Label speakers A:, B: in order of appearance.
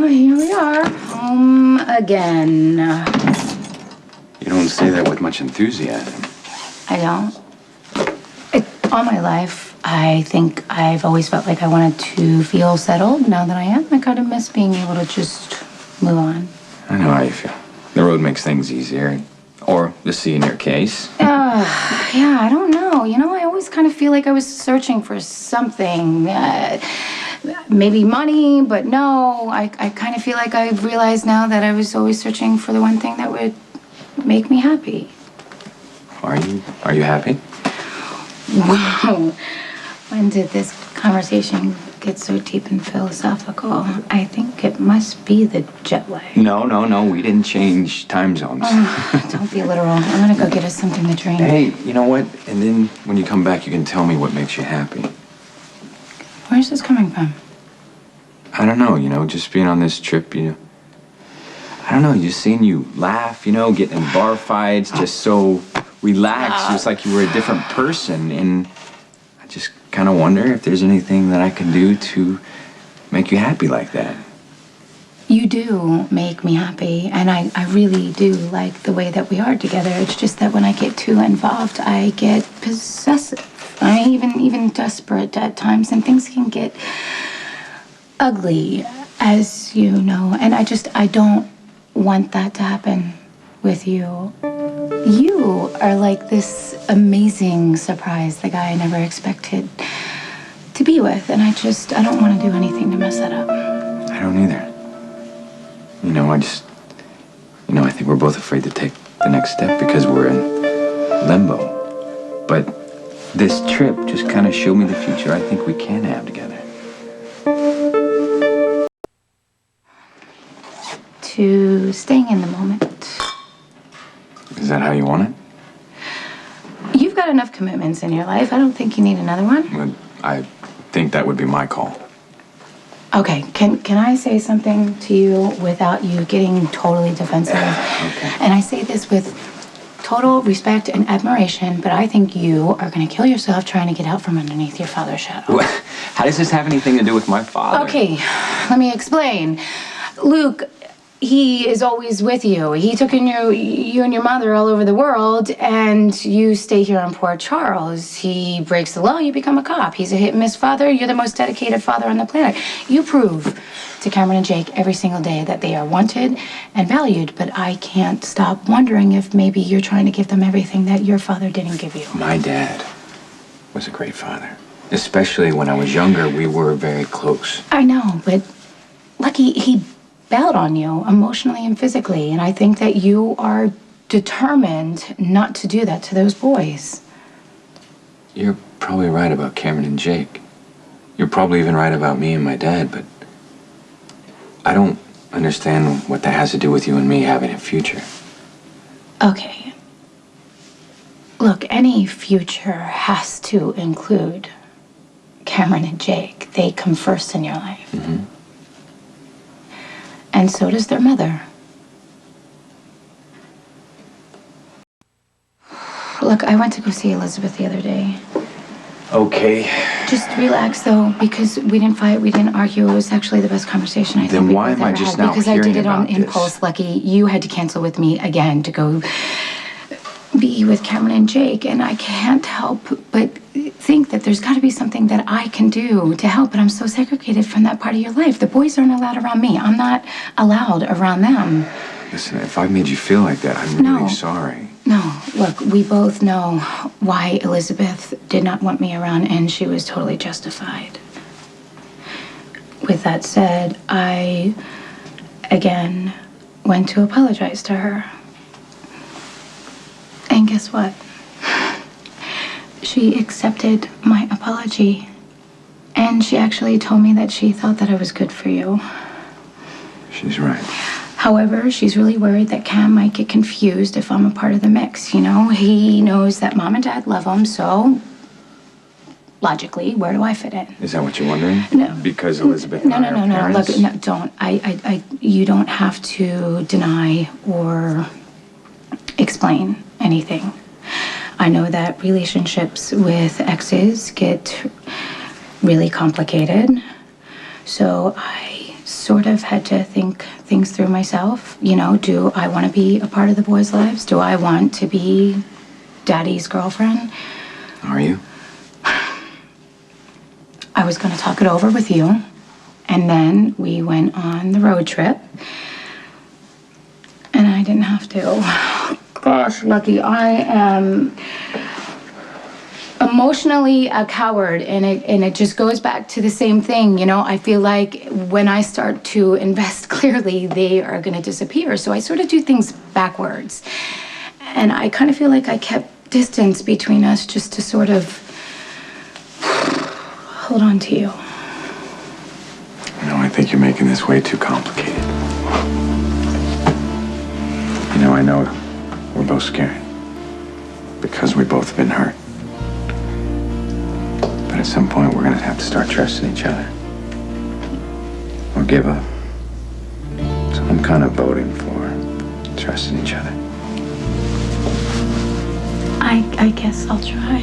A: Here we are, home again.
B: You don't say that with much enthusiasm.
A: I don't. All my life, I think I've always felt like I wanted to feel settled. Now that I am, I kind of miss being able to just move on.
B: I know how you feel. The road makes things easier. Or the sea in your case.
A: Yeah, I don't know. You know, I always kind of feel like I was searching for something. Maybe money, but no. I kind of feel like I've realized now that I was always searching for the one thing that would make me happy.
B: Are you happy?
A: Wow. When did this conversation get so deep and philosophical? I think it must be the jet lag.
B: No. We didn't change time zones.
A: Don't be literal. I'm gonna go get us something to drink.
B: Hey, you know what? And then when you come back, you can tell me what makes you happy.
A: Where's this coming from?
B: I don't know, just being on this trip, I don't know, just seeing you laugh, getting in bar fights, just so relaxed, just like you were a different person. And I just kind of wonder if there's anything that I can do to make you happy like that.
A: You do make me happy, and I really do like the way that we are together. It's just that when I get too involved, I get possessive. I even desperate at times, and things can get ugly, as you know. And I don't want that to happen with you. You are like this amazing surprise, the guy I never expected to be with, and I don't want to do anything to mess that up.
B: I don't either. I think we're both afraid to take the next step because we're in limbo. But this trip just kind of showed me the future I think we can have together.
A: To staying in the moment.
B: Is that how you want it?
A: You've got enough commitments in your life. I don't think you need another one.
B: Well, I think that would be my call.
A: Okay, can I say something to you without you getting totally defensive?
B: Okay.
A: And I say this with total respect and admiration, but I think you are going to kill yourself trying to get out from underneath your father's shadow.
B: How does this have anything to do with my father?
A: Okay, let me explain. Luke, he is always with you. He took in you and your mother all over the world, and you stay here in Port Charles. He breaks the law, you become a cop. He's a hit-and-miss father. You're the most dedicated father on the planet. You prove to Cameron and Jake every single day that they are wanted and valued, but I can't stop wondering if maybe you're trying to give them everything that your father didn't give you.
B: My dad was a great father. Especially when I was younger, we were very close.
A: I know, but Lucky, he bailed on you emotionally and physically, and I think that you are determined not to do that to those boys.
B: You're probably right about Cameron and Jake. You're probably even right about me and my dad, but I don't understand what that has to do with you and me having a future.
A: Okay. Look, any future has to include Cameron and Jake. They come first in your life.
B: Mm-hmm.
A: And so does their mother. Look, I went to go see Elizabeth the other day.
B: Okay.
A: Just relax, though, because we didn't fight, we didn't argue. It was actually the best conversation I think
B: Then
A: we
B: why
A: both
B: am I
A: ever
B: just
A: had.
B: now
A: Because I
B: hearing
A: did it on
B: about
A: impulse,
B: this?
A: Lucky. You had to cancel with me again to go be with Cameron and Jake, and I can't help but think that there's got to be something that I can do to help, but I'm so segregated from that part of your life. The boys aren't allowed around me. I'm not allowed around them.
B: Listen, if I made you feel like that, I'm really sorry.
A: No, look, we both know why Elizabeth did not want me around, and she was totally justified. With that said, I, again, went to apologize to her. And guess what? She accepted my apology. And she actually told me that she thought that I was good for you.
B: She's right.
A: However, she's really worried that Cam might get confused if I'm a part of the mix, you know? He knows that Mom and Dad love him, so logically, where do I fit in?
B: Is that what you're wondering?
A: No.
B: Because Elizabeth and I are parents?
A: Look, no, don't. You don't have to deny or explain anything. I know that relationships with exes get really complicated, so I sort of had to think things through myself. You know, do I want to be a part of the boys' lives? Do I want to be Daddy's girlfriend?
B: Are you?
A: I was going to talk it over with you, and then we went on the road trip, and I didn't have to. Gosh, Lucky, I am emotionally a coward, and it just goes back to the same thing. You know, I feel like when I start to invest clearly, they are going to disappear. So I sort of do things backwards, and I kind of feel like I kept distance between us just to sort of hold on to you.
B: No, I think you're making this way too complicated. You know, I know we're both scared because we both have been hurt. But at some point, we're gonna have to start trusting each other or give up. So I'm kind of voting for trusting each other.
A: I guess I'll try.